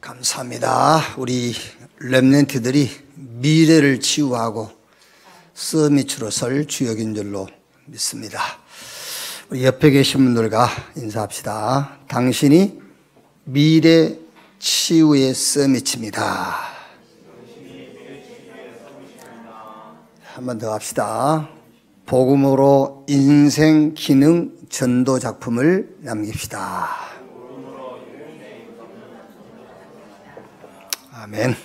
감사합니다. 우리 렘넌트들이 미래를 치유하고 서밋으로 설 주역인 줄로 믿습니다. 우리 옆에 계신 분들과 인사합시다. 당신이 미래 치유의 서밋입니다. 한 번 더 합시다. 복음으로 인생 기능 전도 작품을 남깁시다. 아멘.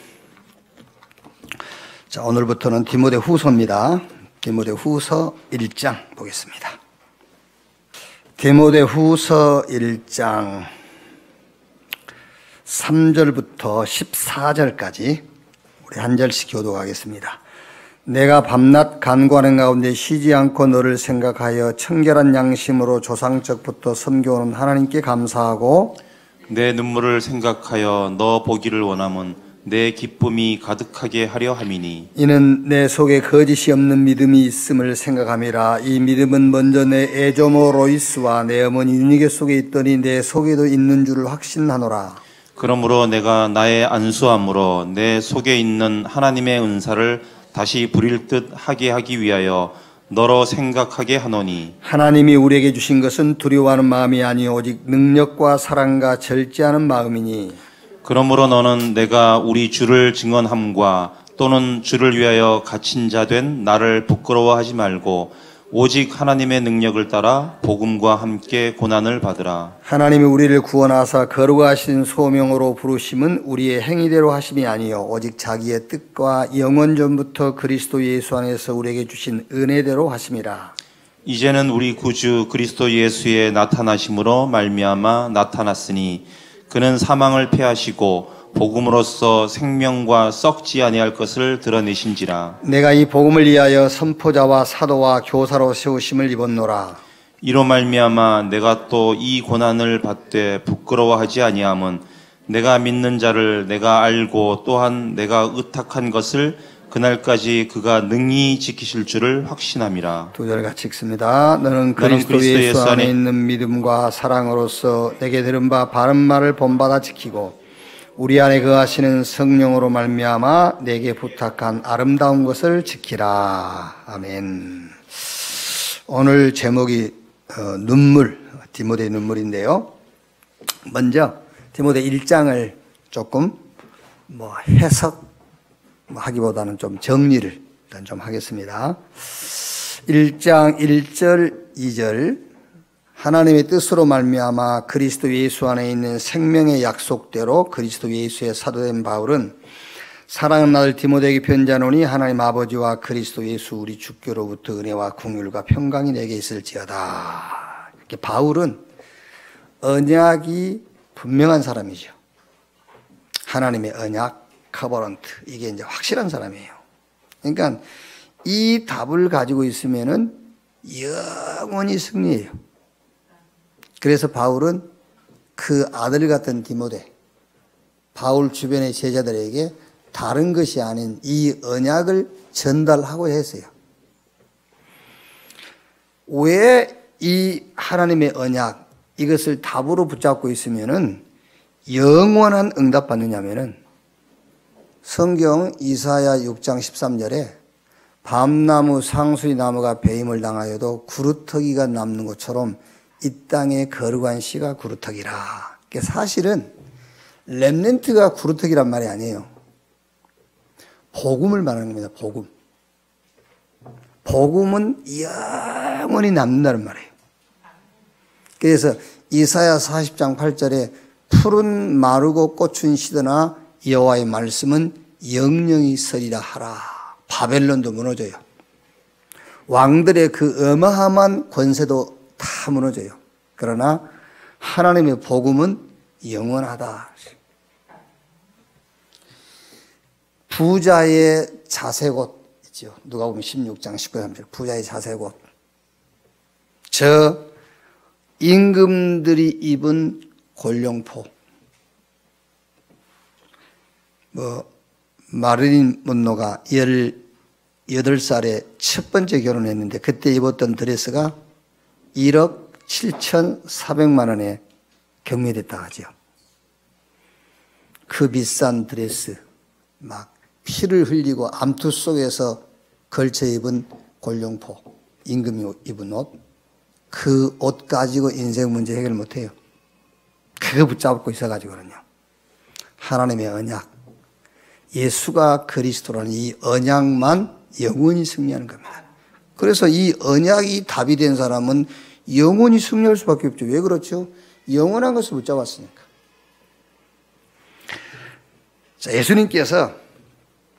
자, 오늘부터는 디모데 후서입니다. 디모데 후서 1장 보겠습니다. 디모데 후서 1장 3절부터 14절까지 우리 한 절씩 교독하겠습니다. 내가 밤낮 간구하는 가운데 쉬지 않고 너를 생각하여 청결한 양심으로 조상적부터 섬겨오는 하나님께 감사하고 내 눈물을 생각하여 너 보기를 원함은 내 기쁨이 가득하게 하려 함이니 이는 내 속에 거짓이 없는 믿음이 있음을 생각함이라. 이 믿음은 먼저 내 애조모 로이스와 내 어머니 유니게 속에 있더니 내 속에도 있는 줄을 확신하노라. 그러므로 내가 나의 안수함으로 내 속에 있는 하나님의 은사를 다시 부릴 듯 하게 하기 위하여 너로 생각하게 하노니 하나님이 우리에게 주신 것은 두려워하는 마음이 아니요 오직 능력과 사랑과 절제하는 마음이니 그러므로 너는 내가 우리 주를 증언함과 또는 주를 위하여 갇힌 자 된 나를 부끄러워하지 말고 오직 하나님의 능력을 따라 복음과 함께 고난을 받으라. 하나님이 우리를 구원하사 거룩하신 소명으로 부르심은 우리의 행위대로 하심이 아니요 오직 자기의 뜻과 영원 전부터 그리스도 예수 안에서 우리에게 주신 은혜대로 하심이라. 이제는 우리 구주 그리스도 예수의 나타나심으로 말미암아 나타났으니 그는 사망을 패하시고 복음으로써 생명과 썩지 아니할 것을 드러내신지라. 내가 이 복음을 위하여 선포자와 사도와 교사로 세우심을 입었노라. 이로 말미암아 내가 또 이 고난을 받되 부끄러워하지 아니함은 내가 믿는 자를 내가 알고 또한 내가 의탁한 것을 그날까지 그가 능히 지키실 줄을 확신함이라. 두 절 같이 읽습니다. 너는 그리스도 예수 안에 있는 믿음과 사랑으로서 내게 들은 바 바른 말을 본받아 지키고 우리 안에 거하시는 성령으로 말미암아 내게 부탁한 아름다운 것을 지키라. 아멘. 오늘 제목이 눈물, 디모데 눈물인데요. 먼저 디모데 1장을 조금 해석하기보다는 좀 정리를 일단 좀 하겠습니다. 1장 1절 2절 하나님의 뜻으로 말미암아 그리스도 예수 안에 있는 생명의 약속대로 그리스도 예수의 사도된 바울은 사랑하는 아들 디모데에게 편지하노니 하나님 아버지와 그리스도 예수 우리 주께로부터 은혜와 긍휼과 평강이 내게 있을지어다. 이렇게 바울은 언약이 분명한 사람이죠. 하나님의 언약, 커버넌트, 이게 이제 확실한 사람이에요. 그러니까 이 답을 가지고 있으면은 영원히 승리해요. 그래서 바울은 그 아들 같은 디모데, 바울 주변의 제자들에게 다른 것이 아닌 이 언약을 전달하고 했어요. 왜 이 하나님의 언약, 이것을 답으로 붙잡고 있으면은 영원한 응답 받느냐면은 성경 이사야 6장 13절에 밤나무 상수리 나무가 배임을 당하여도 구루터기가 남는 것처럼 이 땅에 거룩한 씨가 구루터기라. 그러니까 사실은 렘넌트가 구루터기란 말이 아니에요. 복음을 말하는 겁니다. 복음. 복음은 영원히 남는다는 말이에요. 그래서 이사야 40장 8절에 푸른 마르고 꽃은 시드나 여호와의 말씀은 영영이 서리라 하라. 바벨론도 무너져요. 왕들의 그 어마어마한 권세도 다 무너져요. 그러나 하나님의 복음은 영원하다. 부자의 자색옷 있죠. 누가복음 16장 19절 부자의 자색옷. 저 임금들이 입은 골룡포. 마릴린 먼로가 18살에 첫 번째 결혼했는데 그때 입었던 드레스가 1억 7,400만 원에 경매됐다 하죠. 그 비싼 드레스, 막 피를 흘리고 암투 속에서 걸쳐 입은 골룡포, 임금이 입은 옷, 그 옷 가지고 인생 문제 해결 못해요. 그거 붙잡고 있어가지고는요. 하나님의 언약, 예수가 그리스도라는 이 언약만 영원히 승리하는 겁니다. 그래서 이 언약이 답이 된 사람은 영원히 승리할 수밖에 없죠. 왜 그렇죠? 영원한 것을 붙잡았으니까. 자, 예수님께서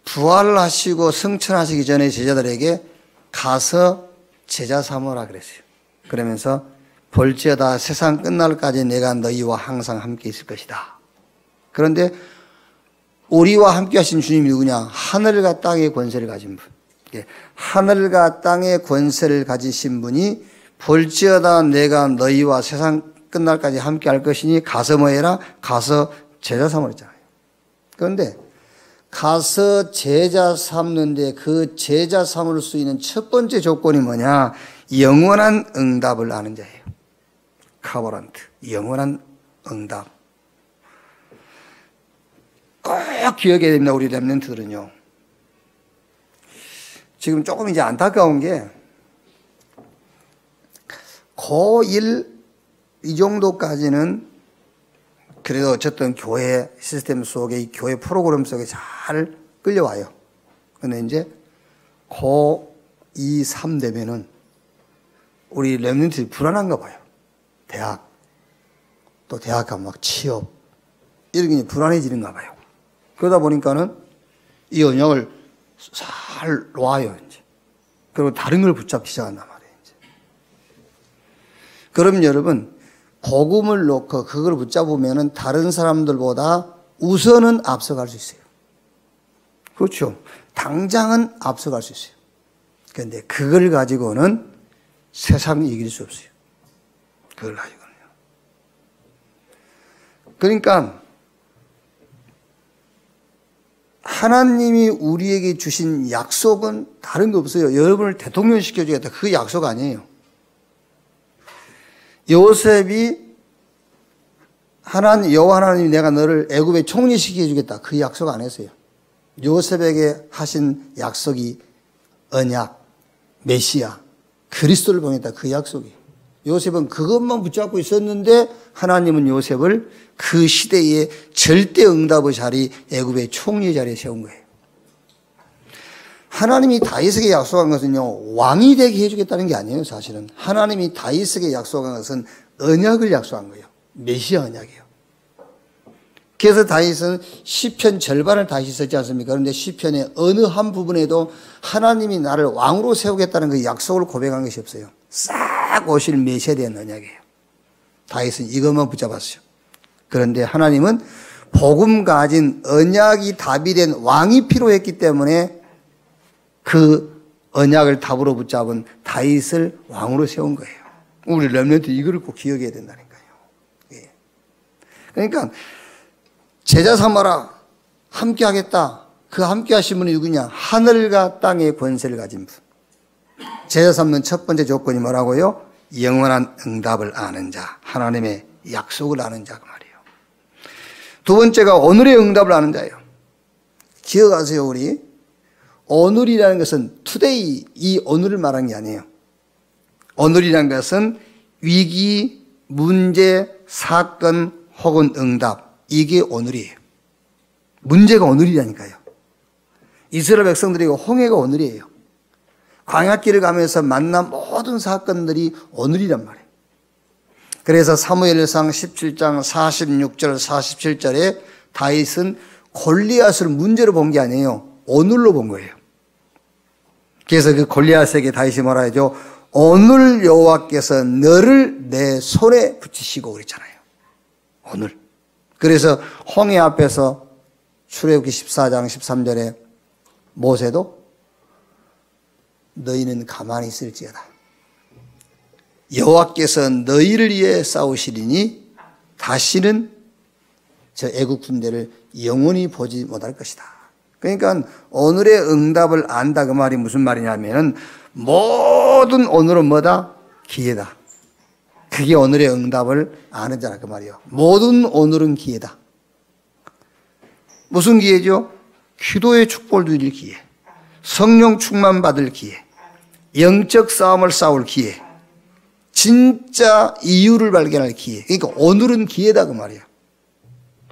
부활을 하시고 승천하시기 전에 제자들에게 가서 제자 삼으라 그랬어요. 그러면서 볼지어다 세상 끝날까지 내가 너희와 항상 함께 있을 것이다. 그런데 우리와 함께 하신 주님이 누구냐? 하늘과 땅의 권세를 가진 분. 하늘과 땅의 권세를 가지신 분이 볼지어다 내가 너희와 세상 끝날까지 함께 할 것이니 가서 뭐 해라? 가서 제자 삼으라 했잖아요. 그런데 가서 제자 삼는데 그 제자 삼을 수 있는 첫 번째 조건이 뭐냐? 영원한 응답을 아는 자예요. 카버란트, 영원한 응답. 꼭 기억해야 됩니다. 우리 렘넌트들은요. 지금 조금 이제 안타까운 게 고1 이 정도까지는 그래도 어쨌든 교회 시스템 속에 이 교회 프로그램 속에 잘 끌려와요. 근데 이제 고2, 3 되면은 우리 렘넌트들이 불안한가 봐요. 대학, 또 대학 가면 막 취업, 이런 게 불안해지는가 봐요. 그러다 보니까는 이 언약을 잘 놔요, 이제. 그리고 다른 걸 붙잡기 시작한단 말이에요, 이제. 그럼 여러분, 복음을 놓고 그걸 붙잡으면은 다른 사람들보다 우선은 앞서갈 수 있어요. 그렇죠. 당장은 앞서갈 수 있어요. 그런데 그걸 가지고는 세상을 이길 수 없어요. 그걸 가지고는요. 그러니까 하나님이 우리에게 주신 약속은 다른 거 없어요. 여러분을 대통령 시켜주겠다. 그 약속 아니에요. 요셉이 여호와 하나님이 내가 너를 애굽에 총리시켜 주겠다. 그 약속 안 했어요. 요셉에게 하신 약속이 언약, 메시아, 그리스도를 보냈다. 그 약속이에요. 요셉은 그것만 붙잡고 있었는데 하나님은 요셉을 그 시대의 절대 응답의 자리, 애굽의 총리의 자리에 세운 거예요. 하나님이 다윗에게 약속한 것은요, 왕이 되게 해주겠다는 게 아니에요, 사실은. 하나님이 다윗에게 약속한 것은 언약을 약속한 거예요. 메시아 언약이에요. 그래서 다윗은 시편 절반을 다시 썼지 않습니까? 그런데 시편의 어느 한 부분에도 하나님이 나를 왕으로 세우겠다는 그 약속을 고백한 것이 없어요. 싹 오실 메시아에 대한 언약이에요. 다윗은 이것만 붙잡았어요. 그런데 하나님은 복음 가진 언약이 답이 된 왕이 필요했기 때문에 그 언약을 답으로 붙잡은 다윗을 왕으로 세운 거예요. 우리 렘넌트 이거를 꼭 기억해야 된다니까요. 예. 그러니까 제자 삼아라, 함께 하겠다. 그 함께 하신 분이 누구냐? 하늘과 땅의 권세를 가진 분. 제자 삼는 첫 번째 조건이 뭐라고요? 영원한 응답을 아는 자, 하나님의 약속을 아는 자, 그 말이에요. 두 번째가 오늘의 응답을 아는 자예요. 기억하세요, 우리. 오늘이라는 것은 today, 이 오늘을 말하는 게 아니에요. 오늘이라는 것은 위기, 문제, 사건 혹은 응답, 이게 오늘이에요. 문제가 오늘이라니까요. 이스라엘 백성들이 홍해가 오늘이에요. 광야길을 가면서 만난 모든 사건들이 오늘이란 말이에요. 그래서 사무엘상 17장 46절 47절에 다윗은 골리앗을 문제로 본 게 아니에요. 오늘로 본 거예요. 그래서 그 골리앗에게 다윗이 뭐라 하죠? 오늘 여호와께서 너를 내 손에 붙이시고 그랬잖아요. 오늘. 그래서 홍해 앞에서 출애굽기 14장 13절에 모세도 너희는 가만히 있을지어다. 여호와께서 너희를 위해 싸우시리니 다시는 저 애국 군대를 영원히 보지 못할 것이다. 그러니까 오늘의 응답을 안다 그 말이 무슨 말이냐면 모든 오늘은 뭐다? 기회다. 그게 오늘의 응답을 아는 자라 그 말이에요. 모든 오늘은 기회다. 무슨 기회죠? 기도의 축복을 누릴 기회, 성령 충만 받을 기회, 영적 싸움을 싸울 기회, 진짜 이유를 발견할 기회. 그러니까 오늘은 기회다 그 말이야.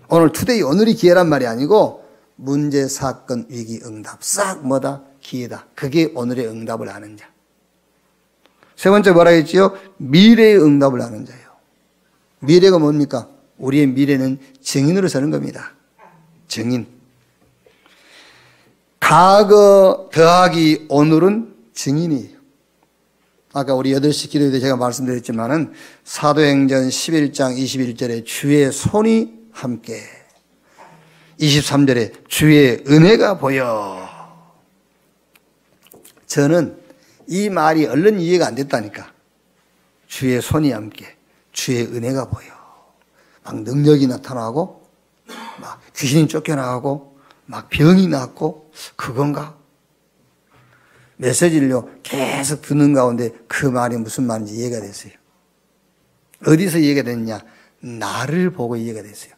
오늘 투데이 오늘이 기회란 말이 아니고 문제, 사건, 위기, 응답 싹 뭐다? 기회다. 그게 오늘의 응답을 아는 자. 세 번째 뭐라 했지요? 미래의 응답을 아는 자예요. 미래가 뭡니까? 우리의 미래는 증인으로 서는 겁니다. 증인. 과거 더하기 오늘은 증인이에요. 아까 우리 8시 기도회 때 제가 말씀드렸지만은 사도행전 11장 21절에 주의 손이 함께, 23절에 주의 은혜가 보여. 저는 이 말이 얼른 이해가 안 됐다니까. 주의 손이 함께, 주의 은혜가 보여. 막 능력이 나타나고, 막 귀신이 쫓겨나가고, 막 병이 낫고, 그건가? 메시지를요, 계속 듣는 가운데 그 말이 무슨 말인지 이해가 됐어요. 어디서 이해가 됐냐? 나를 보고 이해가 됐어요.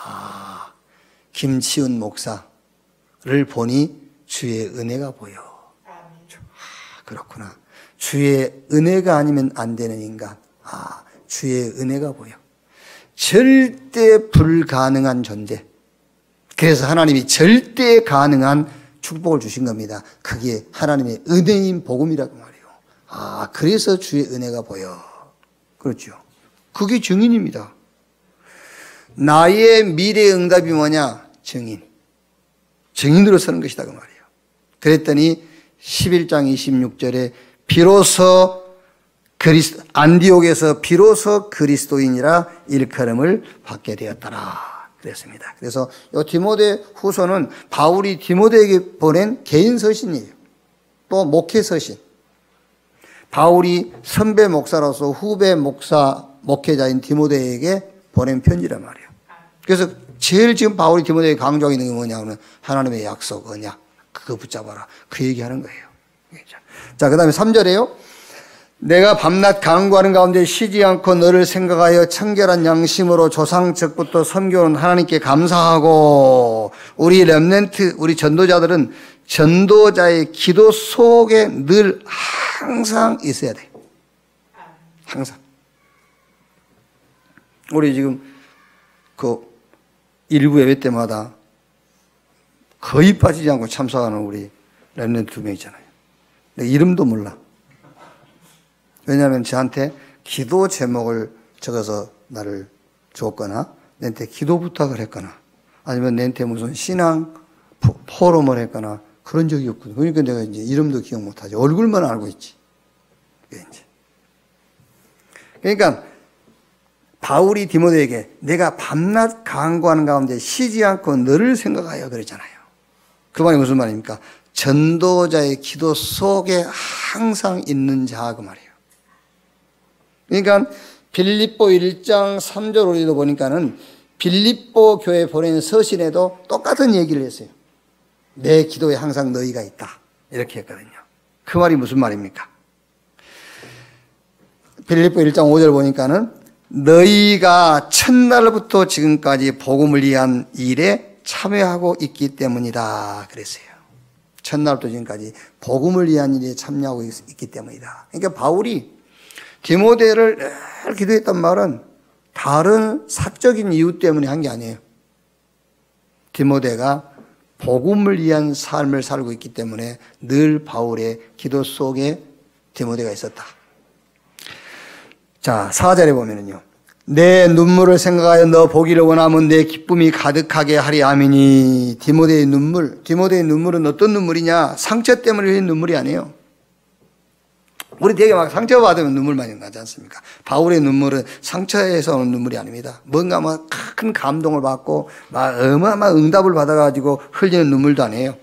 아, 김치훈 목사를 보니 주의 은혜가 보여. 아, 그렇구나. 주의 은혜가 아니면 안 되는 인간. 아, 주의 은혜가 보여. 절대 불가능한 존재. 그래서 하나님이 절대 가능한 축복을 주신 겁니다. 그게 하나님의 은혜인 복음이라고 말이에요. 아, 그래서 주의 은혜가 보여. 그렇죠. 그게 증인입니다. 나의 미래의 응답이 뭐냐? 증인. 증인으로 서는 것이다 그 말이에요. 그랬더니 11장 26절에 비로소 안디옥에서 비로소 그리스도인이라 일컬음을 받게 되었더라 그랬습니다. 그래서 이 디모데 후서는 바울이 디모데에게 보낸 개인 서신이에요. 또 목회 서신. 바울이 선배 목사로서 후배 목회자인 디모데에게 보낸 편지란 말이에요. 그래서 제일 지금 바울이 디모데에게 강조하고 있는 게 뭐냐면 하나님의 약속, 언약, 그거 붙잡아라. 그 얘기하는 거예요. 자, 그 다음에 3절에요. 내가 밤낮 간구하는 가운데 쉬지 않고 너를 생각하여 청결한 양심으로 조상 적부터 섬겨온 하나님께 감사하고, 우리 렘넌트, 우리 전도자들은 전도자의 기도 속에 늘 항상 있어야 돼. 항상. 우리 지금 그 일부 예배 때마다 거의 빠지지 않고 참석하는 우리 렘넌트 2명 있잖아요. 근데 이름도 몰라. 왜냐하면 저한테 기도 제목을 적어서 나를 줬거나 내한테 기도 부탁을 했거나 아니면 내한테 무슨 신앙 포럼을 했거나 그런 적이 없거든요. 그러니까 내가 이제 이름도 기억 못하지. 얼굴만 알고 있지. 그러니까 바울이 디모데에게 내가 밤낮 간구하는 가운데 쉬지 않고 너를 생각하여 그랬잖아요. 그 말이 무슨 말입니까? 전도자의 기도 속에 항상 있는 자 그 말이에요. 그러니까 빌립보 1장 3절 우리도 보니까는 빌립보 교회 보낸 서신에도 똑같은 얘기를 했어요. 내 기도에 항상 너희가 있다. 이렇게 했거든요. 그 말이 무슨 말입니까? 빌립보 1장 5절 보니까는 너희가 첫날부터 지금까지 복음을 위한 일에 참여하고 있기 때문이다. 그랬어요. 첫날부터 지금까지 복음을 위한 일에 참여하고 있기 때문이다. 그러니까 바울이 디모데를 늘 기도했단 말은 다른 사적인 이유 때문에 한 게 아니에요. 디모데가 복음을 위한 삶을 살고 있기 때문에 늘 바울의 기도 속에 디모데가 있었다. 자, 4절에 보면은요. 내 눈물을 생각하여 너 보기를 원하면 내 기쁨이 가득하게 하리 아미니. 디모데의 눈물은 어떤 눈물이냐? 상처 때문에 흘린 눈물이 아니에요. 우리 되게 막 상처받으면 눈물 많이 나지 않습니까? 바울의 눈물은 상처에서 오는 눈물이 아닙니다. 뭔가 막 큰 감동을 받고 막 어마어마한 응답을 받아가지고 흘리는 눈물도 아니에요.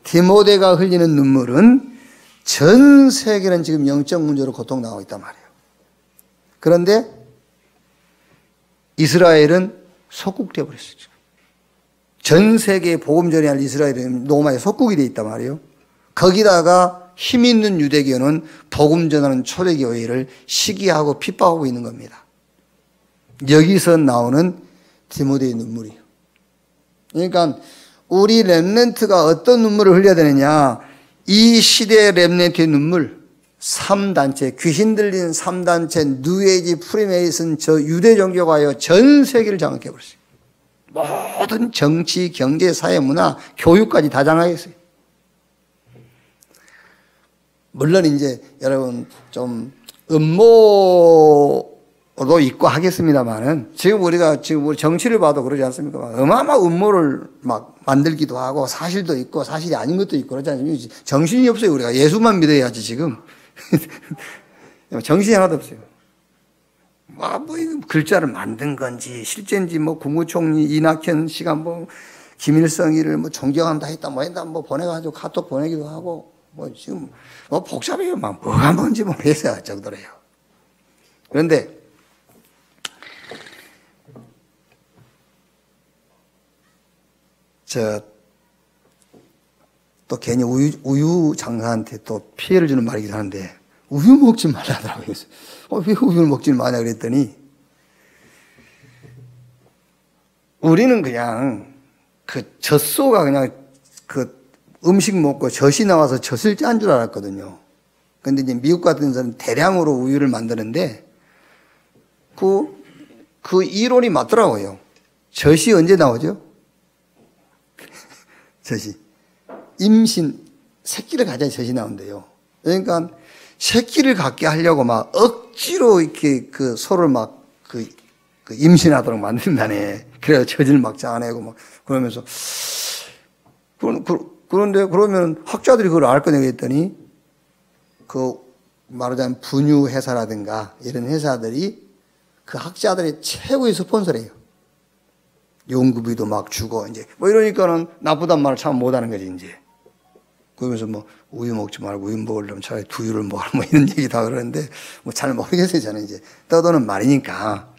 디모데가 흘리는 눈물은 전 세계는 지금 영적 문제로 고통당하고 있단 말이에요. 그런데 이스라엘은 속국되어 버렸어요. 전 세계에 복음 전해야 할 이스라엘은 로마의 속국이 되어 있단 말이에요. 거기다가 힘 있는 유대교는 복음 전하는 초대교회를 시기하고 핍박하고 있는 겁니다. 여기서 나오는 디모데의 눈물이에요. 그러니까 우리 렘넌트가 어떤 눈물을 흘려야 되느냐. 이 시대의 렘넌트의 눈물, 3단체, 귀신 들린 3단체, 뉴에이지, 프리메이슨, 저 유대 종교가요, 전 세계를 장악해버렸어요. 모든 정치, 경제, 사회, 문화, 교육까지 다 장악했어요. 물론 이제 여러분 좀 음모도 있고 하겠습니다만은 지금 우리가 지금 우리 정치를 봐도 그러지 않습니까? 어마어마한 음모를 막 만들기도 하고 사실도 있고 사실이 아닌 것도 있고 그러지 않습니까? 정신이 없어요. 우리가 예수만 믿어야지 지금. 정신이 하나도 없어요. 뭐 글자를 만든 건지 실제인지 뭐 국무총리 이낙연 씨가 뭐 김일성이를 뭐 존경한다 했다 뭐 했다 뭐 보내가지고 카톡 보내기도 하고 뭐 지금 뭐 복잡해요. 막 뭐가 뭔지 모르겠어요. 정도래요. 그런데 또 괜히 우유 장사한테 또 피해를 주는 말이기도 하는데 우유 먹지 말라더라고요. 왜 우유를 먹지 마냐 그랬더니 우리는 그냥 그 젖소가 그냥 그 음식 먹고 젖이 나와서 젖을 짠 줄 알았거든요. 근데 이제 미국 같은 데서는 대량으로 우유를 만드는데 그 이론이 맞더라고요. 젖이 언제 나오죠? 젖이. 임신, 새끼를 가져야 젖이 나온대요. 그러니까 새끼를 갖게 하려고 막 억지로 이렇게 그 소를 막 그 임신하도록 만든다네. 그래서 젖을 막 짜내고 막 그러면서. 그런데 그러면 학자들이 그걸 알 거냐 했더니 그 말하자면 분유 회사라든가 이런 회사들이 그 학자들의 최고의 스폰서래요. 연구비도 막 주고 이제 뭐 이러니까는 나쁘단 말을 참 못하는 거지 이제. 그러면서 뭐 우유 먹지 말고 우유 먹으려면 차라리 두유를 먹으라 뭐 이런 얘기 다 그러는데 뭐 잘 모르겠어요 저는 이제 떠도는 말이니까.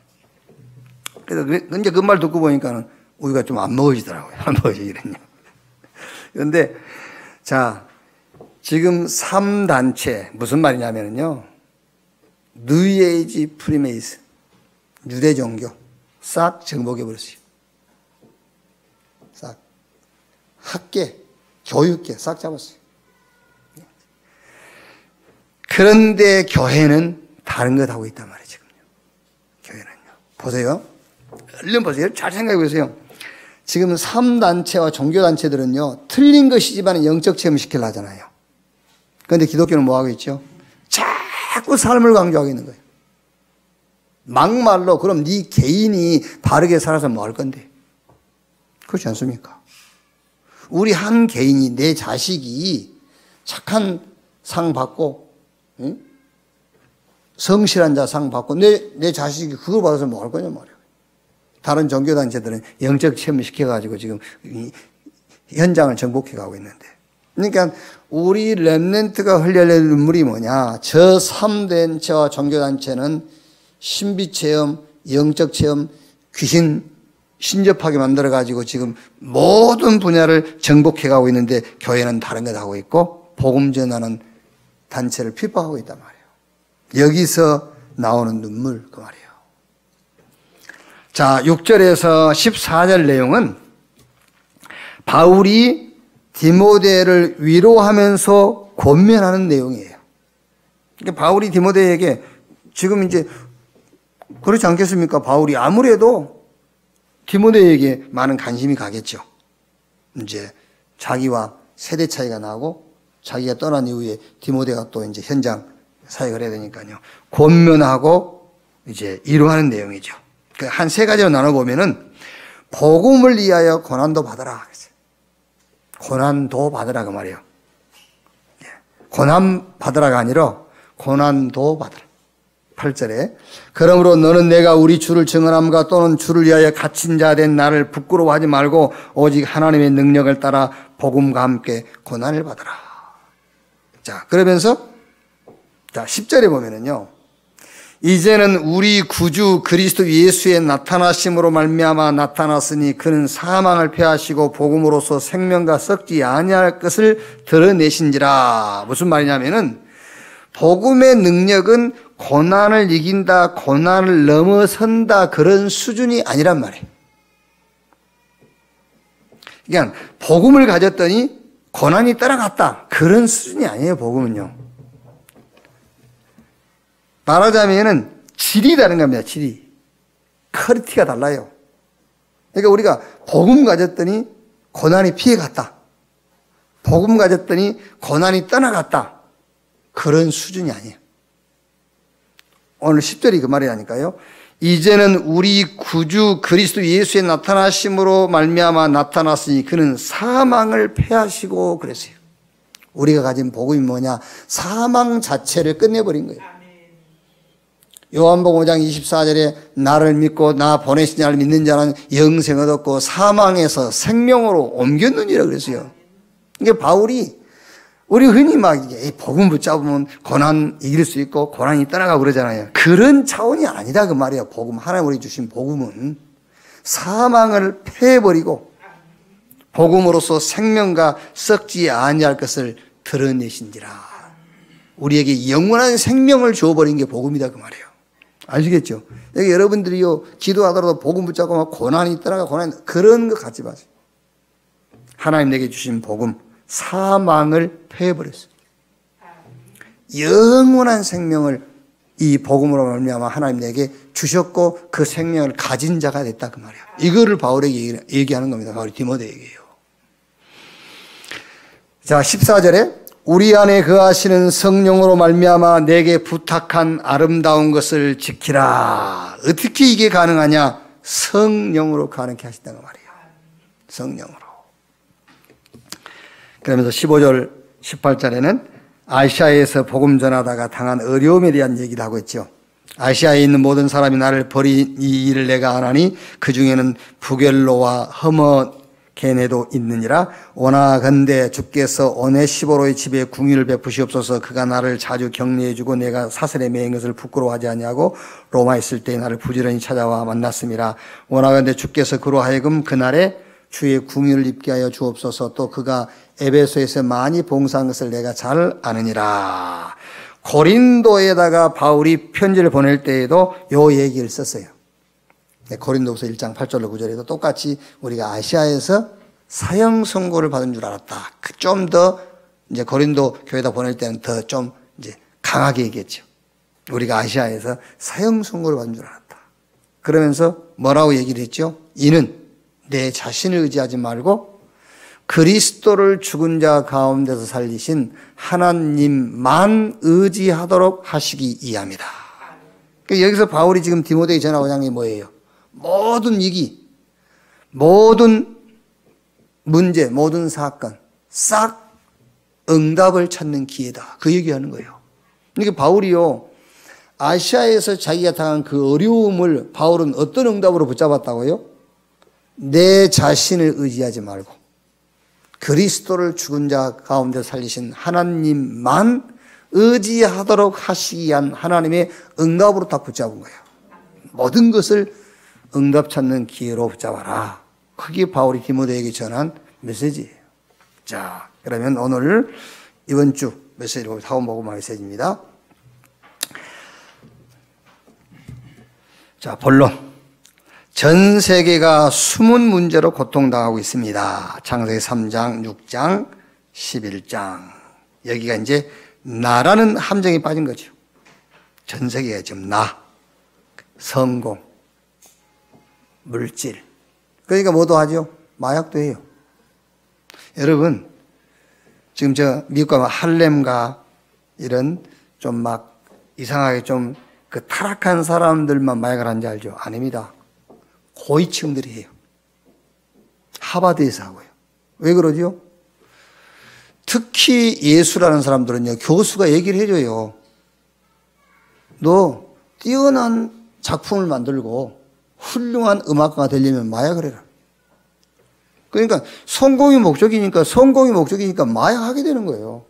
그래서 이제 그 말 듣고 보니까는 우유가 좀 안 먹어지더라고요. 안 먹어지거든요. 그런데 자 지금 3단체 무슨 말이냐면요. 뉴에이지 프리메이스 유대 종교 싹 정복해 버렸어요. 싹 학계 교육계 싹 잡았어요. 그런데 교회는 다른 것 하고 있단 말이에요. 지금요. 교회는요. 보세요. 얼른 보세요. 잘 생각해 보세요. 지금 3단체와 종교단체들은요. 틀린 것이지만 영적 체험을 시키려 하잖아요. 그런데 기독교는 뭐 하고 있죠? 자꾸 삶을 강조하고 있는 거예요. 막말로 그럼 네 개인이 바르게 살아서 뭐 할 건데? 그렇지 않습니까? 우리 한 개인이 내 자식이 착한 상 받고 응? 성실한 자 상 받고 내 자식이 그걸 받아서 뭐 할 거냐 말이에요. 다른 종교단체들은 영적 체험을 시켜가지고 지금 현장을 정복해 가고 있는데 그러니까 우리 렘넌트가 흘려야 할 눈물이 뭐냐. 저 3단체와 종교단체는 신비체험, 영적체험, 귀신 신접하게 만들어가지고 지금 모든 분야를 정복해가고 있는데 교회는 다른 것 하고 있고 복음 전하는 단체를 핍박하고 있단 말이에요. 여기서 나오는 눈물 그 말이에요. 자, 6절에서 14절 내용은 바울이 디모데를 위로하면서 권면하는 내용이에요. 그러니까 바울이 디모데에게 지금 이제 그렇지 않겠습니까? 바울이 아무래도 디모데에게 많은 관심이 가겠죠. 이제 자기와 세대 차이가 나고 자기가 떠난 이후에 디모데가 또 이제 현장 사역을 해야 되니까요. 권면하고 이제 위로하는 내용이죠. 한 세 가지로 나눠보면은 복음을 위하여 고난도 받아라. 고난도 받으라 그 말이에요. 고난 받으라가 아니라 고난도 받으라. 8절에 그러므로 너는 내가 우리 주를 증언함과 또는 주를 위하여 갇힌 자 된 나를 부끄러워하지 말고 오직 하나님의 능력을 따라 복음과 함께 고난을 받으라. 자, 그러면서 자 10절에 보면은요. 이제는 우리 구주 그리스도 예수의 나타나심으로 말미암아 나타났으니 그는 사망을 패하시고 복음으로써 생명과 썩지 아니할 것을 드러내신지라. 무슨 말이냐면은 복음의 능력은 고난을 이긴다, 고난을 넘어선다 그런 수준이 아니란 말이에요. 그러니까 복음을 가졌더니 고난이 따라갔다. 그런 수준이 아니에요, 복음은요. 말하자면은 질이 다른 겁니다, 질이. 퀄리티가 달라요. 그러니까 우리가 복음 가졌더니 고난이 피해갔다. 복음 가졌더니 고난이 떠나갔다. 그런 수준이 아니에요. 오늘 10절이 그 말이라니까요. 이제는 우리 구주 그리스도 예수의 나타나심으로 말미암아 나타났으니 그는 사망을 패하시고 그랬어요. 우리가 가진 복음이 뭐냐? 사망 자체를 끝내버린 거예요. 요한복음 5장 24절에 나를 믿고 나 보내신 자를 믿는 자는 영생을 얻고 사망에서 생명으로 옮겼느니라 그랬어요. 이게 바울이 우리 흔히 막 복음 붙잡으면 고난 이길 수 있고 고난이 떠나가고 그러잖아요. 그런 차원이 아니다 그 말이에요. 복음, 하나님 우리 주신 복음은 사망을 패해버리고 복음으로서 생명과 썩지 아니할 것을 드러내신지라. 우리에게 영원한 생명을 주어버린 게 복음이다 그 말이에요. 아시겠죠? 여기 여러분들이요 기도하더라도 복음 붙잡고 막 고난이 떠나가 고난 그런 거 갖지 마세요. 하나님 내게 주신 복음 사망을 패해버렸어요. 영원한 생명을 이 복음으로 말미암아 하나님 내게 주셨고 그 생명을 가진 자가 됐다 그 말이야. 이거를 바울에게 얘기하는 겁니다. 바울이 디모데에게요. 자 14절에 우리 안에 거하시는 성령으로 말미암아 내게 부탁한 아름다운 것을 지키라. 어떻게 이게 가능하냐? 성령으로 가능케 하신다는 말이에요. 성령으로. 그러면서 15절 18절에는 아시아에서 복음 전하다가 당한 어려움에 대한 얘기를 하고 있죠. 아시아에 있는 모든 사람이 나를 버린 이 일을 내가 아나니 그 중에는 부겔로와 허머게네도 있느니라. 원하건대 주께서 오네시보로의 집에 궁유를 베푸시옵소서. 그가 나를 자주 격려해주고 내가 사슬에 매인 것을 부끄러워하지 아니하고 로마에 있을 때 나를 부지런히 찾아와 만났음이라. 원하건대 주께서 그로 하여금 그날에 주의 궁유를 입게 하여 주옵소서. 또 그가 에베소에서 많이 봉사한 것을 내가 잘 아느니라. 고린도에다가 바울이 편지를 보낼 때에도 요 얘기를 썼어요. 고린도후서 1장 8절로 9절에도 똑같이 우리가 아시아에서 사형 선고를 받은 줄 알았다. 좀 더 이제 고린도 교회에다 보낼 때는 더 좀 이제 강하게 얘기했죠. 우리가 아시아에서 사형 선고를 받은 줄 알았다. 그러면서 뭐라고 얘기를 했죠? 이는 내 자신을 의지하지 말고 그리스도를 죽은 자 가운데서 살리신 하나님만 의지하도록 하시기 이합니다. 여기서 바울이 지금 디모데에 전하고 있는 게 뭐예요? 모든 위기, 모든 문제, 모든 사건 싹 응답을 찾는 기회다. 그 얘기하는 거예요. 그러니까 바울이요 아시아에서 자기가 당한 그 어려움을 바울은 어떤 응답으로 붙잡았다고요? 내 자신을 의지하지 말고 그리스도를 죽은 자 가운데 살리신 하나님만 의지하도록 하시기 위한 하나님의 응답으로 딱 붙잡은 거예요. 모든 것을 응답 찾는 기회로 붙잡아라. 그게 바울이 디모데에게 전한 메시지예요. 자, 그러면 오늘 이번 주 메시지로 사원복음화 메시지입니다. 자, 본론. 전 세계가 숨은 문제로 고통당하고 있습니다. 창세기 3장, 6장, 11장. 여기가 이제 나라는 함정에 빠진 거죠. 전 세계가 지금 나, 성공, 물질. 그러니까 뭐도 하죠? 마약도 해요. 여러분, 지금 저 미국 가면 할렘가 이런 좀 막 이상하게 좀 그 타락한 사람들만 마약을 하는지 알죠? 아닙니다. 고위층들이 해요. 하버드에서 하고요. 왜 그러죠? 특히 예수라는 사람들은요, 교수가 얘기를 해줘요. 너 뛰어난 작품을 만들고 훌륭한 음악가가 되려면 마약을 해라. 그러니까 성공이 목적이니까 마약하게 되는 거예요.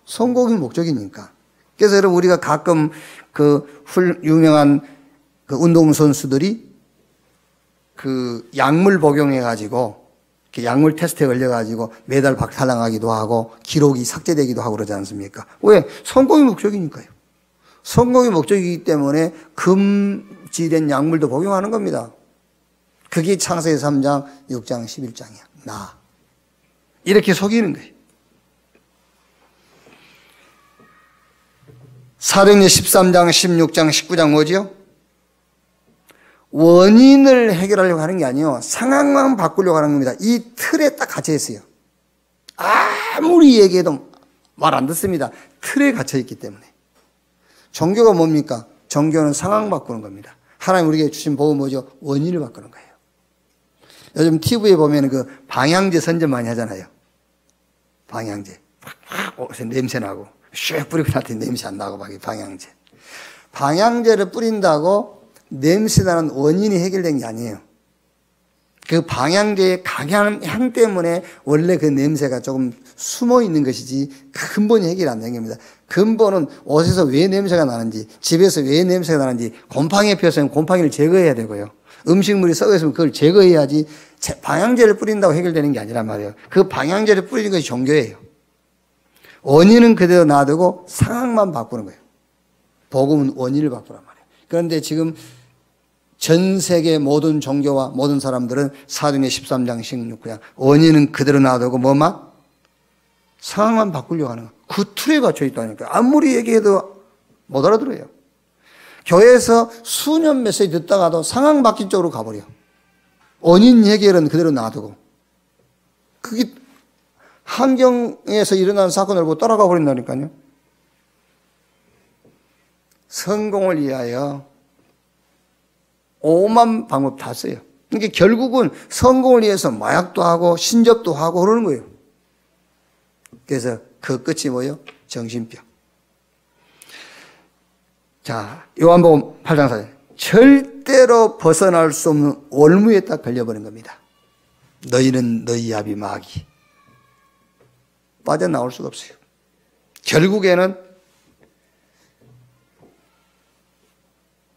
성공이 목적이니까. 그래서 여러분 우리가 가끔 그 유명한 그 운동선수들이 그 약물 복용해가지고 약물 테스트에 걸려가지고 메달 박탈당하기도 하고 기록이 삭제되기도 하고 그러지 않습니까? 왜? 성공이 목적이니까요. 성공이 목적이기 때문에 금지된 약물도 복용하는 겁니다. 그게 창세기 3장, 6장, 11장이야. 나. 이렇게 속이는 거예요. 사도행전 13장, 16장, 19장 뭐죠? 원인을 해결하려고 하는 게 아니에요. 상황만 바꾸려고 하는 겁니다. 이 틀에 딱 갇혀 있어요. 아무리 얘기해도 말 안 듣습니다. 틀에 갇혀 있기 때문에. 종교가 뭡니까? 종교는 상황 바꾸는 겁니다. 하나님 우리에게 주신 복은 뭐죠? 원인을 바꾸는 거예요. 요즘 TV에 보면 그 방향제 선전 많이 하잖아요. 방향제. 팍팍 냄새 나고, 슉 뿌리고 나더니 냄새 안 나고 막 방향제. 방향제를 뿌린다고 냄새 나는 원인이 해결된 게 아니에요. 그 방향제의 강향 때문에 원래 그 냄새가 조금 숨어 있는 것이지 근본이 해결이 안 된 겁니다. 근본은 옷에서 왜 냄새가 나는지, 집에서 왜 냄새가 나는지, 곰팡이에 피었으면 곰팡이를 제거해야 되고요. 음식물이 썩어있으면 그걸 제거해야지 방향제를 뿌린다고 해결되는 게 아니란 말이에요. 그 방향제를 뿌리는 것이 종교예요. 원인은 그대로 놔두고 상황만 바꾸는 거예요. 복음은 원인을 바꾸란 말이에요. 그런데 지금 전 세계 모든 종교와 모든 사람들은 사도행전 13장 16장 원인은 그대로 놔두고 뭐만? 상황만 바꾸려고 하는 거예요. 그 틀에 갇혀 있다니까. 아무리 얘기해도 못 알아들어요. 교회에서 수년 메시지 듣다가도 상황 바뀐 쪽으로 가버려. 원인 해결은 그대로 놔두고. 그게 환경에서 일어나는 사건을 보고 따라가 버린다니까요. 성공을 위하여 오만 방법 다 써요. 그러니까 결국은 성공을 위해서 마약도 하고 신접도 하고 그러는 거예요. 그래서 그 끝이 뭐예요? 정신병. 자, 요한복음 8장 4절. 절대로 벗어날 수 없는 올무에 딱 걸려버린 겁니다. 너희는 너희 아비 마귀. 빠져나올 수가 없어요. 결국에는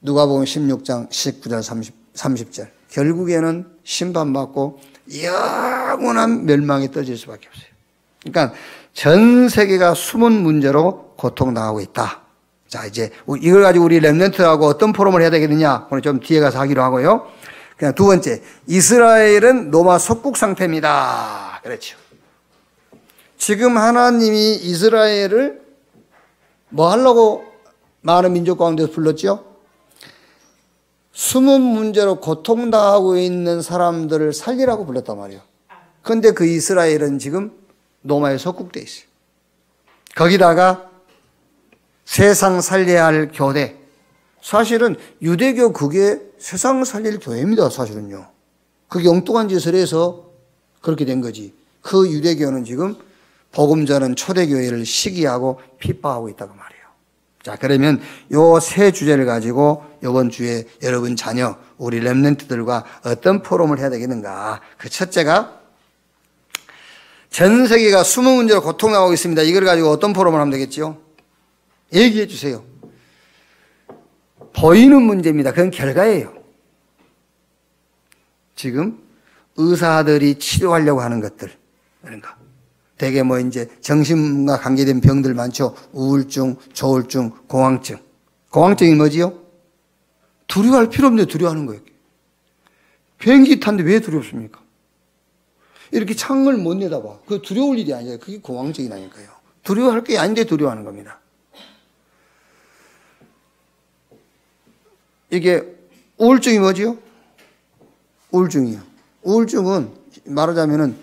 누가복음 16장 19절 30절 결국에는 심판받고 영원한 멸망에 떨어질 수밖에 없어요. 그러니까 전 세계가 숨은 문제로 고통당하고 있다. 자, 이제 이걸 가지고 우리 렘넌트하고 어떤 포럼을 해야 되겠느냐? 오늘 좀 뒤에 가서 하기로 하고요. 그냥 두 번째, 이스라엘은 로마 속국 상태입니다. 그렇죠. 지금 하나님이 이스라엘을 뭐 하려고 많은 민족 가운데서 불렀죠? 숨은 문제로 고통당하고 있는 사람들을 살리라고 불렀단 말이에요. 그런데 그 이스라엘은 지금 로마에 속국되어 있어요. 거기다가 세상 살려야 할 교대. 사실은 유대교 그게 세상 살릴 교회입니다. 사실은요. 그게 엉뚱한 짓을 해서 그렇게 된 거지. 그 유대교는 지금 복음 전은 초대교회를 시기하고 핍박하고 있다고 말이에요. 자, 그러면 요 세 주제를 가지고 이번 주에 여러분 자녀, 우리 렘넌트들과 어떤 포럼을 해야 되겠는가. 그 첫째가 전 세계가 숨은 문제로 고통당하고 있습니다. 이걸 가지고 어떤 포럼을 하면 되겠지요? 얘기해 주세요. 보이는 문제입니다. 그건 결과예요. 지금 의사들이 치료하려고 하는 것들, 이런 거. 대개 뭐 이제 정신과 관계된 병들 많죠. 우울증, 조울증, 공황증. 공황증이 뭐지요? 두려워할 필요 없는데 두려워하는 거예요. 비행기 탔는데 왜 두렵습니까? 이렇게 창을 못 내다봐. 그거 두려울 일이 아니에요. 그게 공황증이라니까요. 두려워할 게 아닌데 두려워하는 겁니다. 이게 우울증이 뭐지요? 우울증이요. 우울증은 말하자면은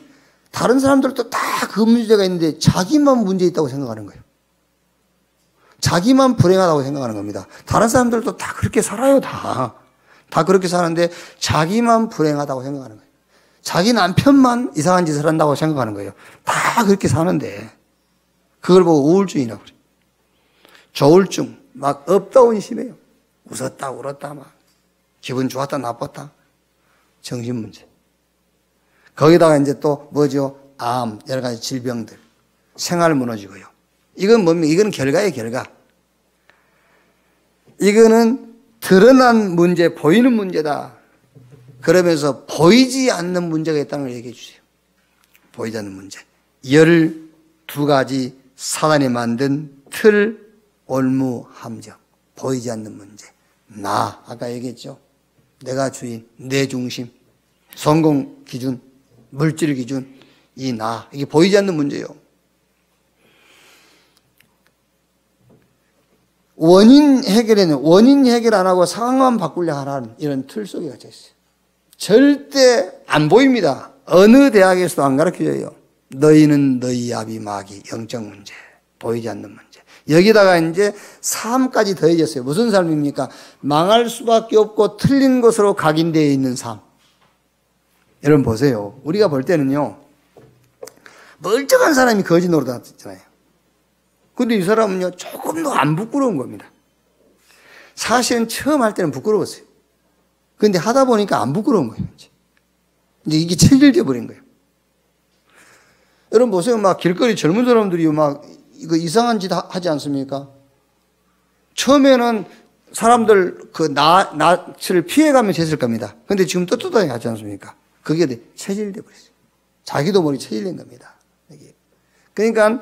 다른 사람들도 다 그 문제가 있는데 자기만 문제 있다고 생각하는 거예요. 자기만 불행하다고 생각하는 겁니다. 다른 사람들도 다 그렇게 살아요. 다 그렇게 사는데 자기만 불행하다고 생각하는 거예요. 자기 남편만 이상한 짓을 한다고 생각하는 거예요. 다 그렇게 사는데 그걸 보고 우울증이라고 그래요. 조울증, 막 업다운이 심해요. 웃었다 울었다 막 기분 좋았다 나빴다. 정신문제. 거기다가 이제 또 뭐죠? 암, 여러 가지 질병들, 생활 무너지고요. 이건 뭡니까? 이건 결과예요, 결과. 이거는 드러난 문제, 보이는 문제다. 그러면서 보이지 않는 문제가 있다는 걸 얘기해 주세요. 보이지 않는 문제. 12가지 사단이 만든 틀, 올무, 함정. 보이지 않는 문제. 나, 아까 얘기했죠. 내가 주인, 내 중심, 성공 기준, 물질 기준, 이게 보이지 않는 문제예요. 원인 해결 안 하고 상황만 바꾸려 하는 이런 틀 속에 갇혀 있어요. 절대 안 보입니다. 어느 대학에서도 안 가르쳐줘요. 너희는 너희 아비 마귀, 영적 문제, 보이지 않는 문제. 여기다가 이제 삶까지 더해졌어요. 무슨 삶입니까? 망할 수밖에 없고 틀린 것으로 각인되어 있는 삶. 여러분 보세요. 우리가 볼 때는요, 멀쩡한 사람이 거지 노릇하잖아요. 근데 이 사람은요, 조금도 안 부끄러운 겁니다. 사실은 처음 할 때는 부끄러웠어요. 근데 하다 보니까 안 부끄러운 거예요. 이제 이게 체질돼 버린 거예요. 여러분 보세요. 막 길거리 젊은 사람들이 막 이거 이상한 짓 하지 않습니까? 처음에는 사람들 그 낯을 피해가면서 했을 겁니다. 근데 지금 떳떳하게 하지 않습니까? 그게 체질돼 버렸어요. 자기도 모르게 체질된 겁니다. 그러니까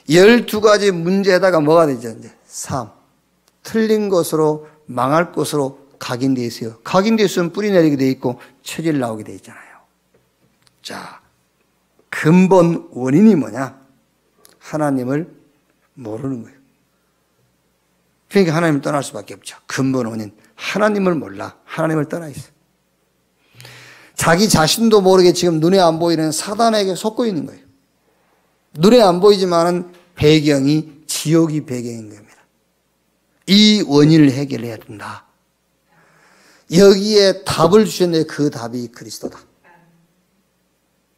12가지 문제에다가 뭐가 되죠? 이제 삶. 틀린 것으로 망할 것으로 각인되어 있어요. 각인되어 있으면 뿌리 내리게 되어 있고 체질 나오게 되어 있잖아요. 자, 근본 원인이 뭐냐? 하나님을 모르는 거예요. 그러니까 하나님을 떠날 수밖에 없죠. 근본 원인. 하나님을 몰라. 하나님을 떠나 있어요. 자기 자신도 모르게 지금 눈에 안 보이는 사단에게 속고 있는 거예요. 눈에 안 보이지만은 배경이 지옥이 배경인 겁니다. 이 원인을 해결해야 된다. 여기에 답을 주셨는데 그 답이 그리스도다.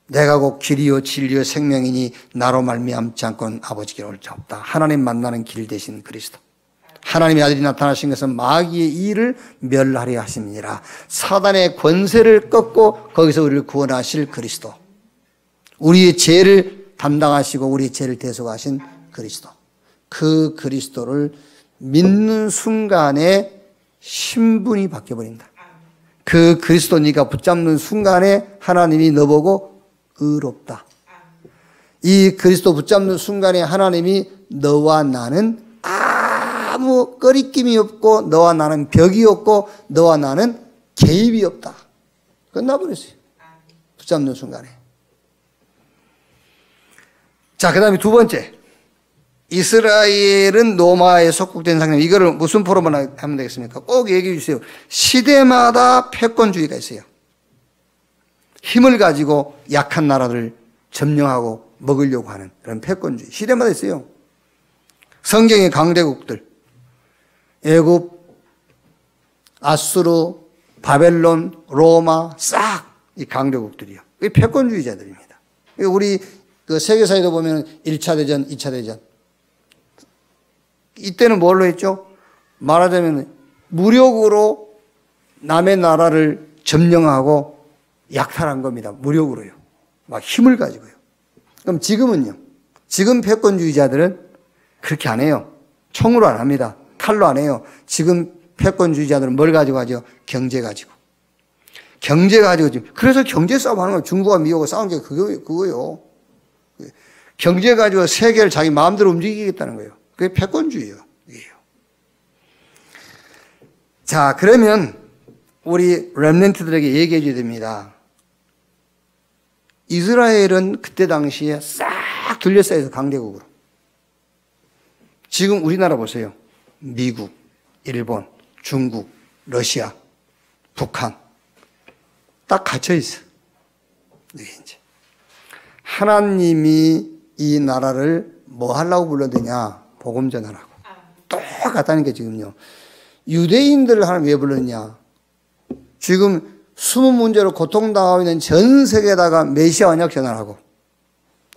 내가 곧 길이요 진리요 생명이니 나로 말미암지 않고는 아버지께로 올 자 없다. 하나님 만나는 길 대신 그리스도. 하나님의 아들이 나타나신 것은 마귀의 일을 멸하려 하심이니라. 사단의 권세를 꺾고 거기서 우리를 구원하실 그리스도. 우리의 죄를 담당하시고 우리의 죄를 대속하신 그리스도. 그 그리스도를 믿는 순간에 신분이 바뀌어버린다. 그 그리스도 네가 붙잡는 순간에 하나님이 너보고 의롭다. 이 그리스도 붙잡는 순간에 하나님이 너와 나는 아무 꺼리낌이 없고 너와 나는 벽이 없고 너와 나는 개입이 없다. 끝나버렸어요. 붙잡는 순간에. 자, 그 다음에 두 번째. 이스라엘은 로마에 속국된 상태. 이거를 무슨 포럼을 하면 되겠습니까? 꼭 얘기해 주세요. 시대마다 패권주의가 있어요. 힘을 가지고 약한 나라를 점령하고 먹으려고 하는 그런 패권주의. 시대마다 있어요. 성경의 강대국들. 애굽, 아수르, 바벨론, 로마, 싹 이 강대국들이요. 이 패권주의자들입니다. 우리 그 세계사에도 보면 1차 대전, 2차 대전. 이때는 뭘로 했죠? 말하자면 무력으로 남의 나라를 점령하고 약탈한 겁니다. 무력으로요. 막 힘을 가지고요. 그럼 지금은요? 지금 패권주의자들은 그렇게 안 해요. 총으로 안 합니다. 칼로 안 해요. 지금 패권주의자들은 뭘 가지고 하죠? 경제 가지고. 경제 가지고 지금. 그래서 경제 싸움 하는 거예요. 중국과 미국과 싸운 게 그거예요. 경제 가지고 세계를 자기 마음대로 움직이겠다는 거예요. 그게 패권주의예요. 자, 그러면 우리 렘넌트들에게 얘기해 줘야 됩니다. 이스라엘은 그때 당시에 싹 둘러싸여서 강대국으로. 지금 우리나라 보세요. 미국, 일본, 중국, 러시아, 북한 딱 갇혀 있어. 이제 하나님이 이 나라를 뭐 하려고 불렀느냐? 복음 전하라고. 똑같다는 게 지금요. 유대인들을 하나님 왜 불렀냐? 지금 숨은 문제로 고통당하고 있는 전 세계에다가 메시아 언약 전하라고.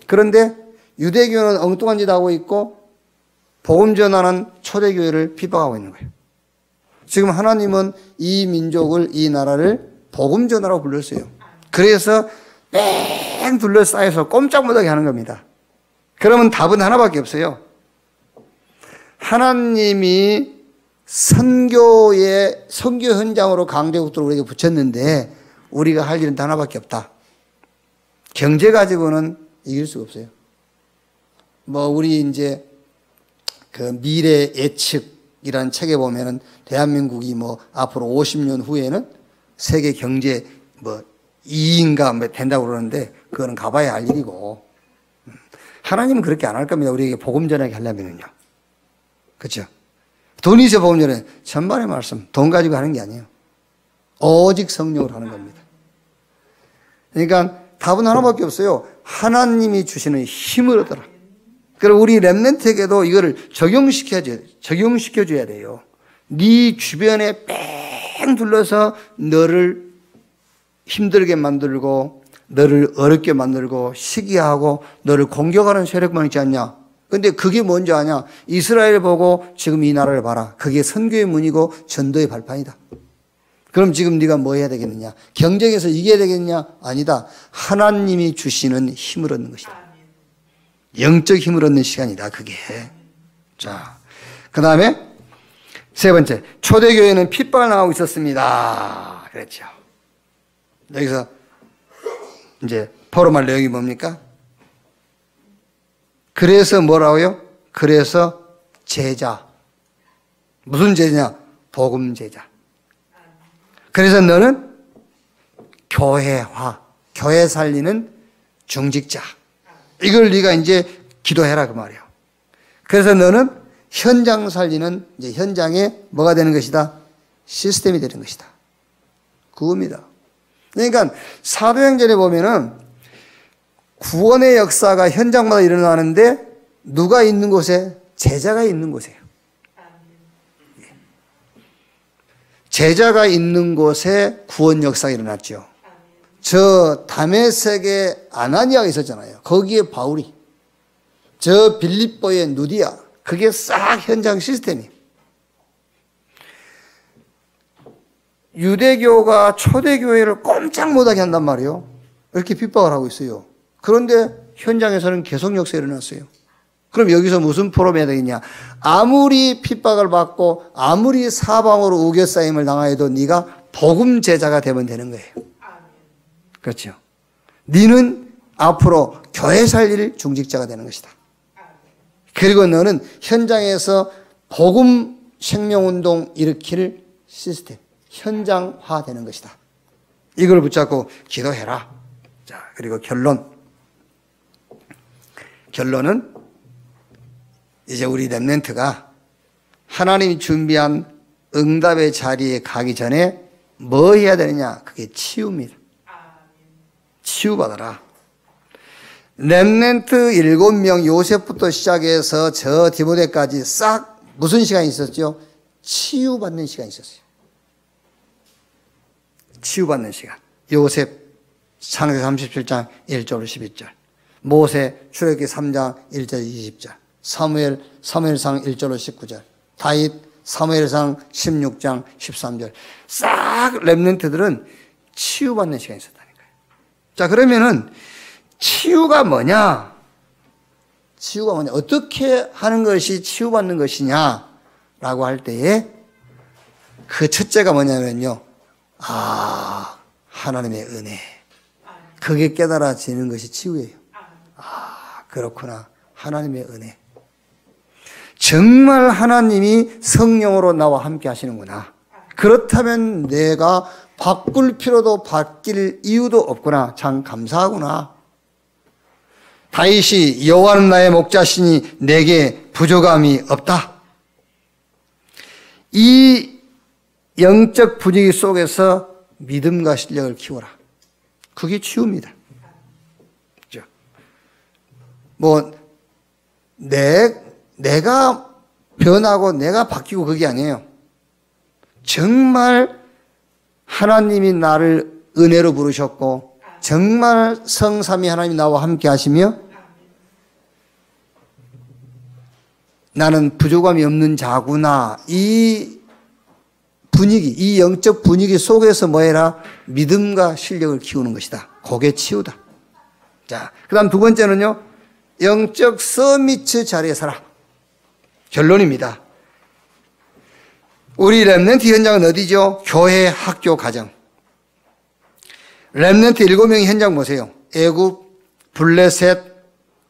그런데 유대교는 엉뚱한 짓 하고 있고 복음 전하는 초대교회를 핍박하고 있는 거예요. 지금 하나님은 이 민족을, 이 나라를 복음 전하라고 불렀어요. 그래서 뺑 둘러싸여서 꼼짝 못하게 하는 겁니다. 그러면 답은 하나밖에 없어요. 하나님이 선교 현장으로 강대국들을 우리에게 붙였는데 우리가 할 일은 하나밖에 없다. 경제 가지고는 이길 수가 없어요. 우리 이제 그 미래 예측이라는 책에 보면은 대한민국이 앞으로 50년 후에는 세계 경제 2인가 된다고 그러는데 그거는 가봐야 할 일이고 하나님은 그렇게 안 할 겁니다. 우리에게 복음 전하게 하려면요. 그렇죠? 돈이 있어 복음 전에 천만의 말씀 돈 가지고 하는 게 아니에요. 오직 성령으로 하는 겁니다. 그러니까 답은 하나밖에 없어요. 하나님이 주시는 힘을 얻어라. 그리고 우리 렘넌트에게도 이거를 적용시켜줘야 돼요. 네 주변에 뺑 둘러서 너를 힘들게 만들고 너를 어렵게 만들고 시기하고 너를 공격하는 세력만 있지 않냐. 근데 그게 뭔지 아냐. 이스라엘 보고 지금 이 나라를 봐라. 그게 선교의 문이고 전도의 발판이다. 그럼 지금 네가 뭐 해야 되겠느냐. 경쟁에서 이겨야 되겠냐. 아니다. 하나님이 주시는 힘을 얻는 것이다. 영적 힘을 얻는 시간이다 그게. 자, 그 다음에 세 번째, 초대교회는 핍박을 당하고 있었습니다. 그랬죠. 여기서 이제 포럼할 내용이 뭡니까? 그래서 뭐라고요? 그래서 제자. 무슨 제자냐? 복음 제자. 그래서 너는 교회화, 교회 살리는 중직자. 이걸 네가 이제 기도해라 그 말이에요. 그래서 너는 현장 살리는 이제 현장에 뭐가 되는 것이다? 시스템이 되는 것이다. 그겁니다. 그러니까 사도행전에 보면은 구원의 역사가 현장마다 일어나는데 누가 있는 곳에? 제자가 있는 곳이에요. 제자가 있는 곳에 구원 역사가 일어났죠. 저 다메섹에 아나니아가 있었잖아요. 거기에 바울이, 저 빌립보의 누디아, 그게 싹 현장 시스템이에요. 유대교가 초대교회를 꼼짝 못하게 한단 말이에요. 이렇게 핍박을 하고 있어요. 그런데 현장에서는 계속 역사가 일어났어요. 그럼 여기서 무슨 포럼이 해야 되겠냐. 아무리 핍박을 받고 아무리 사방으로 우겨싸임을 당하여도 네가 복음 제자가 되면 되는 거예요. 그렇죠. 너는 앞으로 교회 살릴 중직자가 되는 것이다. 그리고 너는 현장에서 복음 생명운동 일으킬 시스템, 현장화 되는 것이다. 이걸 붙잡고 기도해라. 자, 그리고 결론은 이제 우리 렘넌트가 하나님이 준비한 응답의 자리에 가기 전에 뭐 해야 되느냐? 그게 치유입니다. 치유받아라. 렘넌트 7명 요셉부터 시작해서 저 디모데까지 싹 무슨 시간이 있었죠? 치유받는 시간이 있었어요. 치유받는 시간. 요셉 창세기 37장 1절 12절, 모세 출애굽기 3장 1절 20절, 사무엘상 1절 19절, 다윗 사무엘상 16장 13절. 싹 렘넌트들은 치유받는 시간이 있었다니까요. 자, 그러면은 치유가 뭐냐? 치유가 뭐냐? 어떻게 하는 것이 치유받는 것이냐라고 할 때에 그 첫째가 뭐냐면요. 하나님의 은혜. 그게 깨달아지는 것이 치유예요. 그렇구나. 하나님의 은혜. 정말 하나님이 성령으로 나와 함께 하시는구나. 그렇다면 내가 바꿀 필요도 바뀔 이유도 없구나. 참 감사하구나. 다윗이 여호와는 나의 목자시니 내게 부족함이 없다. 이 영적 분위기 속에서 믿음과 실력을 키워라. 그게 치유입니다. 그렇죠? 내가 변하고 내가 바뀌고 그게 아니에요. 정말 하나님이 나를 은혜로 부르셨고 정말 성삼위 하나님이 나와 함께 하시며 나는 부족함이 없는 자구나. 이 분위기, 이 영적 분위기 속에서 뭐해라? 믿음과 실력을 키우는 것이다. 그게 치유다. 자, 그 다음 두 번째는요. 영적 서미트 자리에 서라. 결론입니다. 우리 렘넌트 현장은 어디죠? 교회, 학교, 가정. 렘넌트 7명의 현장 보세요. 애굽, 블레셋,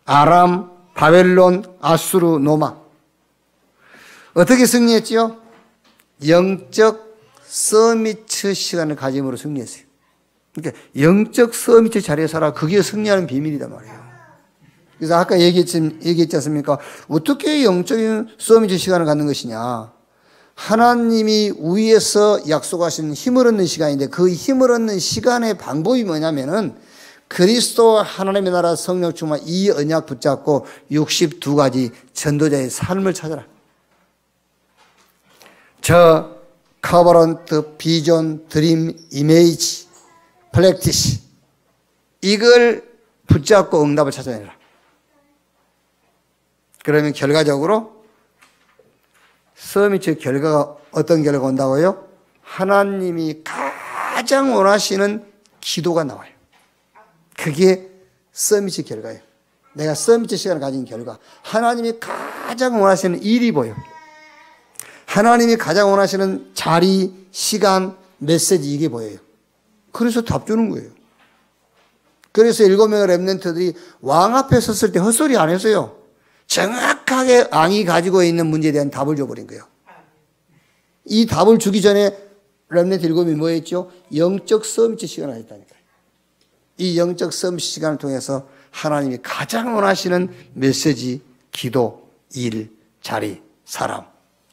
아람, 바벨론, 아수르, 노마. 어떻게 승리했지요? 영적 서미트 시간을 가짐으로 승리했어요. 그러니까 영적 서밋의 자리에 살아. 그게 승리하는 비밀이단 말이에요. 그래서 아까 얘기했지 않습니까? 어떻게 영적인 서밋의 시간을 갖는 것이냐. 하나님이 위에서 약속하신 힘을 얻는 시간인데 그 힘을 얻는 시간의 방법이 뭐냐면은 그리스도 하나님의 나라 성령 충만 이 언약 붙잡고 62가지 전도자의 삶을 찾아라. 저 커버런트, 비전, 드림, 이미지, 플렉티시 이걸 붙잡고 응답을 찾아내라. 그러면 결과적으로 서밋의 결과가 어떤 결과가 온다고요? 하나님이 가장 원하시는 기도가 나와요. 그게 서밋의 결과예요. 내가 서밋의 시간을 가진 결과. 하나님이 가장 원하시는 일이 보여. 하나님이 가장 원하시는 자리, 시간, 메시지 이게 보여요. 그래서 답 주는 거예요. 그래서 7명의 렘넌트들이 왕 앞에 섰을 때 헛소리 안 했어요. 정확하게 왕이 가지고 있는 문제에 대한 답을 줘버린 거예요. 이 답을 주기 전에 렘넌트 7명이 뭐 했죠? 영적 서밋 시간을 했다니까요. 이 영적 서밋 시간을 통해서 하나님이 가장 원하시는 메시지, 기도, 일, 자리, 사람.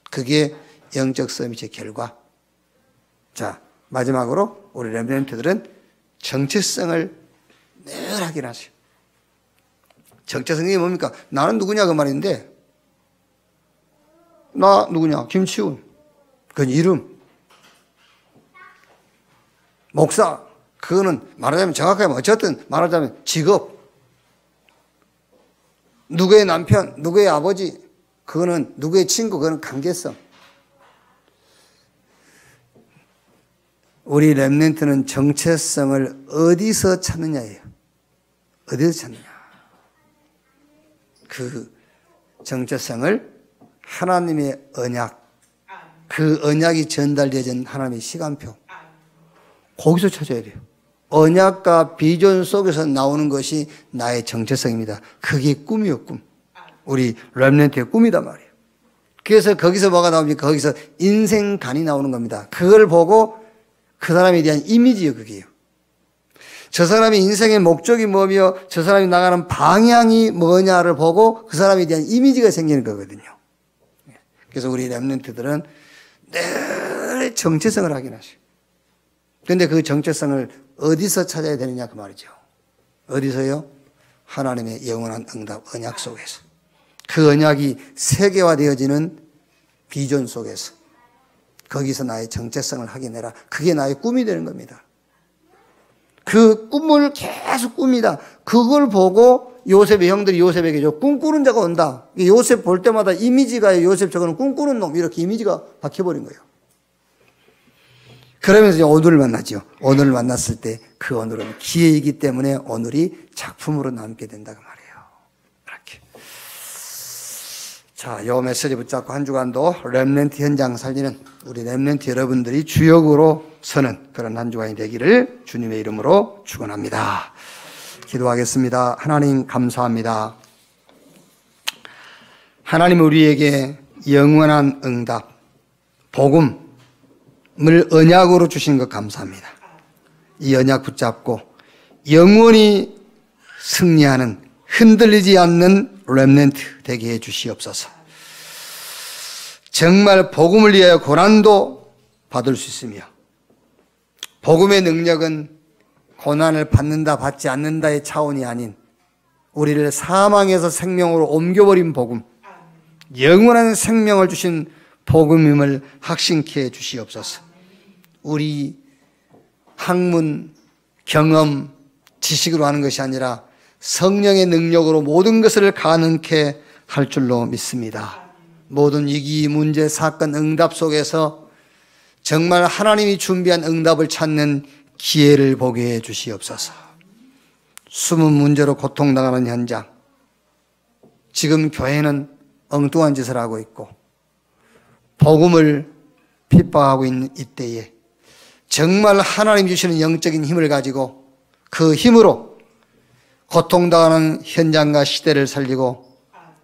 그게 영적 서밋의 결과. 자, 마지막으로 우리 렘넌트들은 정체성을 늘 확인하세요. 정체성이 뭡니까? 나는 누구냐 그 말인데 나 누구냐? 김치훈. 그건 이름. 목사. 그거는 말하자면 정확하게 어쨌든 말하자면 직업. 누구의 남편, 누구의 아버지, 그거는 누구의 친구, 그거는 관계성. 우리 렘넌트는 정체성을 어디서 찾느냐예요. 어디서 찾느냐. 그 정체성을 하나님의 언약, 그 언약이 전달되어진 하나님의 시간표, 거기서 찾아야 돼요. 언약과 비전 속에서 나오는 것이 나의 정체성입니다. 그게 꿈이요, 꿈. 우리 렘넌트의 꿈이단 말이에요. 그래서 거기서 뭐가 나옵니까? 거기서 인생관이 나오는 겁니다. 그걸 보고 그 사람에 대한 이미지요, 그게요. 저 사람의 인생의 목적이 뭐며 저 사람이 나가는 방향이 뭐냐를 보고 그 사람에 대한 이미지가 생기는 거거든요. 그래서 우리 렘넌트들은 늘 정체성을 확인하셔요. 그런데 그 정체성을 어디서 찾아야 되느냐 그 말이죠. 어디서요? 하나님의 영원한 응답 언약 속에서. 그 언약이 세계화되어지는 비전 속에서. 거기서 나의 정체성을 확인해라. 그게 나의 꿈이 되는 겁니다. 그 꿈을 계속 꿉니다. 그걸 보고 요셉의 형들이 요셉에게 꿈꾸는 자가 온다. 요셉 볼 때마다 이미지가 요셉 저거는 꿈꾸는 놈 이렇게 이미지가 박혀버린 거예요. 그러면서 이제 오늘을 만나죠. 오늘을 만났을 때 그 오늘은 기회이기 때문에 오늘이 작품으로 남게 된다고 말이에요. 이렇게. 자, 요 메시지 붙잡고 한 주간도 렘넌트 현장 살리는 우리 렘넌트 여러분들이 주역으로 서는 그런 한 주간이 되기를 주님의 이름으로 축원합니다. 기도하겠습니다. 하나님 감사합니다. 하나님 우리에게 영원한 응답, 복음을 언약으로 주신 것 감사합니다. 이 언약 붙잡고 영원히 승리하는 흔들리지 않는 렘넌트 되게 해 주시옵소서. 정말 복음을 위하여 고난도 받을 수 있으며 복음의 능력은 고난을 받는다 받지 않는다의 차원이 아닌 우리를 사망에서 생명으로 옮겨버린 복음, 영원한 생명을 주신 복음임을 확신케 해 주시옵소서. 우리 학문, 경험, 지식으로 하는 것이 아니라 성령의 능력으로 모든 것을 가능케 할 줄로 믿습니다. 모든 위기, 문제, 사건, 응답 속에서 정말 하나님이 준비한 응답을 찾는 기회를 보게 해 주시옵소서. 숨은 문제로 고통당하는 현장, 지금 교회는 엉뚱한 짓을 하고 있고 복음을 핍박하고 있는 이때에 정말 하나님 주시는 영적인 힘을 가지고 그 힘으로 고통당하는 현장과 시대를 살리고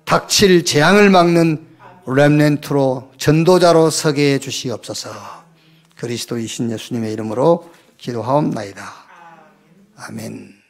닥칠 재앙을 막는 렘넌트로 전도자로 서게 해 주시옵소서. 그리스도이신 예수님의 이름으로 기도하옵나이다. 아멘.